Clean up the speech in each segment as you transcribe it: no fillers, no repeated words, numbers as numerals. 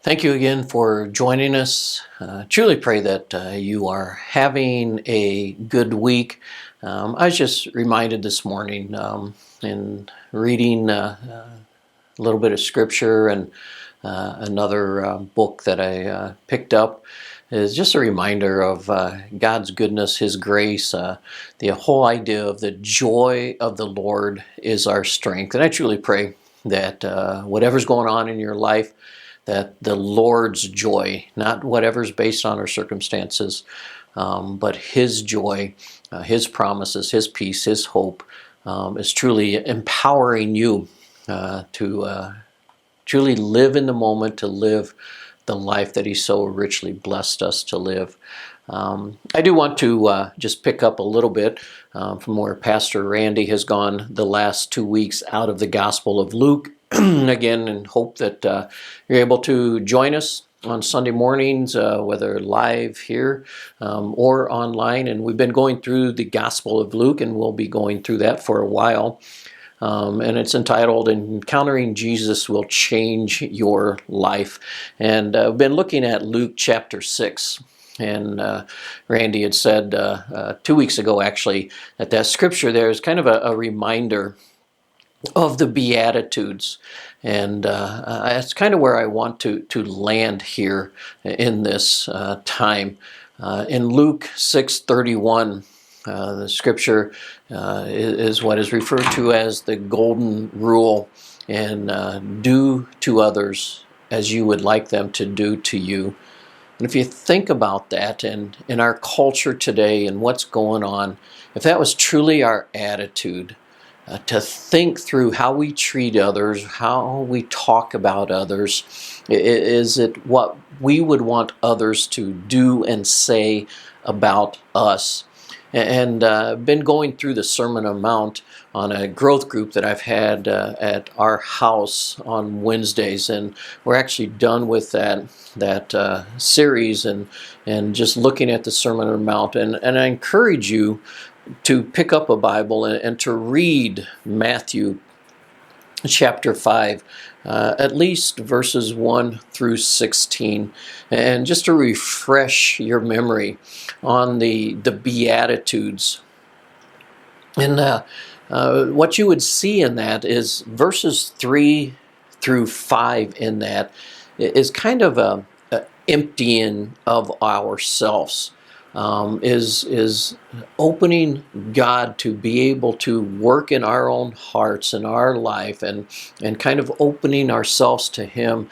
Thank you again for joining us. Truly pray that you are having a good week. I was just reminded this morning in reading a little bit of scripture and another book that I picked up is just a reminder of God's goodness, His grace, the whole idea of the joy of the Lord is our strength. And I truly pray that whatever's going on in your life, that the Lord's joy, not whatever's based on our circumstances, but His joy, His promises, His peace, His hope is truly empowering you to truly live in the moment, to live the life that He's so richly blessed us to live. I do want to just pick up a little bit from where Pastor Randy has gone the last 2 weeks out of the Gospel of Luke. Again, and hope that you're able to join us on Sunday mornings, whether live here or online. And we've been going through the Gospel of Luke, and we'll be going through that for a while. And it's entitled Encountering Jesus Will Change Your Life. And I've been looking at Luke chapter 6. And Randy had said 2 weeks ago, actually, that scripture there is kind of a reminder of the Beatitudes. And that's kind of where I want to land here in this time. In Luke 6:31, the scripture is what is referred to as the golden rule, and do to others as you would like them to do to you. And if you think about that, and in our culture today and what's going on, if that was truly our attitude, to think through how we treat others, how we talk about others, is it what we would want others to do and say about us? And I've been going through the Sermon on the Mount on a growth group that I've had at our house on Wednesdays, and we're actually done with that series and just looking at the Sermon on the Mount. And I encourage you to pick up a Bible and to read Matthew chapter 5, at least verses 1 through 16, and just to refresh your memory on the Beatitudes. And what you would see in that is verses 3 through 5 in that is kind of a emptying of ourselves. Is opening God to be able to work in our own hearts and our life, and kind of opening ourselves to Him,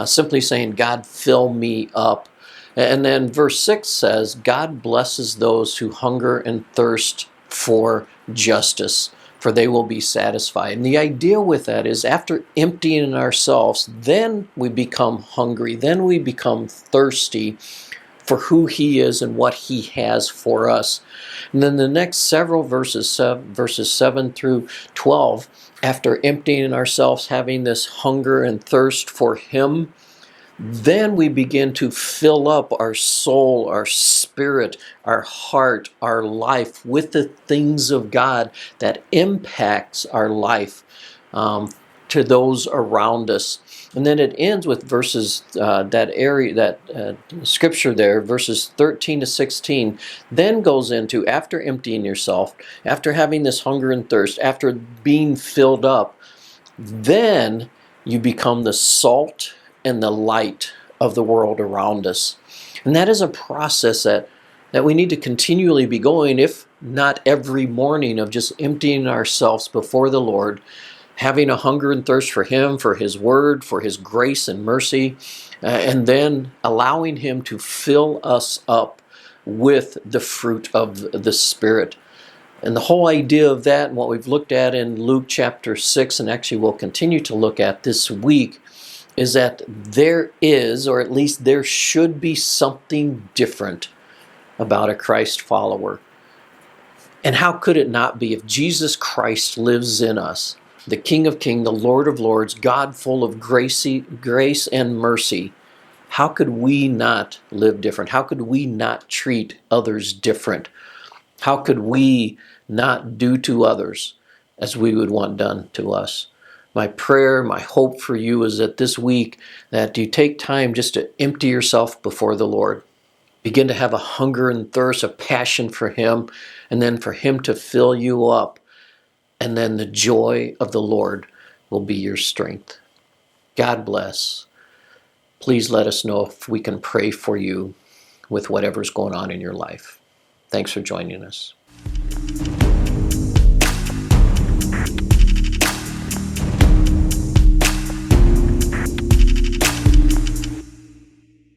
simply saying, God, fill me up. And then verse 6 says, God blesses those who hunger and thirst for justice, for they will be satisfied. And the idea with that is after emptying ourselves, then we become hungry, then we become thirsty for who He is and what He has for us. And then the next several verses 7 through 12, after emptying ourselves, having this hunger and thirst for Him, then we begin to fill up our soul, our spirit, our heart, our life with the things of God that impacts our life to those around us. And then it ends with verses, scripture there, verses 13 to 16, then goes into, after emptying yourself, after having this hunger and thirst, after being filled up, then you become the salt and the light of the world around us. And that is a process that we need to continually be going, if not every morning, of just emptying ourselves before the Lord, having a hunger and thirst for Him, for His Word, for His grace and mercy, and then allowing Him to fill us up with the fruit of the Spirit. And the whole idea of that, and what we've looked at in Luke chapter 6, and actually we'll continue to look at this week, is that there is, or at least there should be, something different about a Christ follower. And how could it not be if Jesus Christ lives in us? The King of Kings, the Lord of Lords, God full of grace and mercy. How could we not live different? How could we not treat others different? How could we not do to others as we would want done to us? My prayer, my hope for you is that this week that you take time just to empty yourself before the Lord. Begin to have a hunger and thirst, a passion for Him, and then for Him to fill you up. And then the joy of the Lord will be your strength. God bless. Please let us know if we can pray for you with whatever's going on in your life. Thanks for joining us.